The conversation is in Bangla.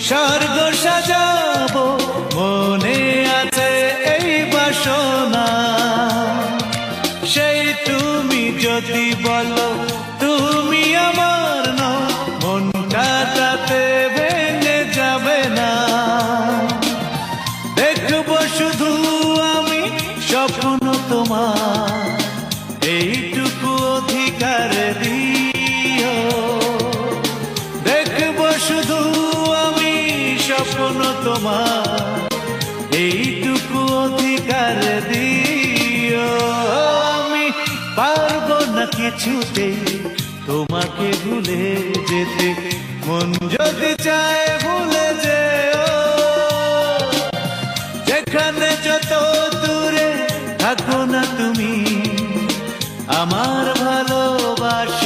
স্বর্গ সাজাবো মনে আছে এই বাসনা। সেই তুমি যদি বলো তুমি আমার নও, মনটা তাতে ভেঙে যাবে না। দেখবো শুধু আমি স্বপ্ন তোমার, এইটুকু অধিকার দিও। দেখবো শুধু আমি স্বপ্ন তোমার, এইটুকু অধিকার দিও। আমি পারবো না কিছুতে তোমাকে ভুলে যেতে, মন যদি চায় ভুলে যেও। যেখানে যত দূরে থাকো না তুমি, আমার ভালোবাসা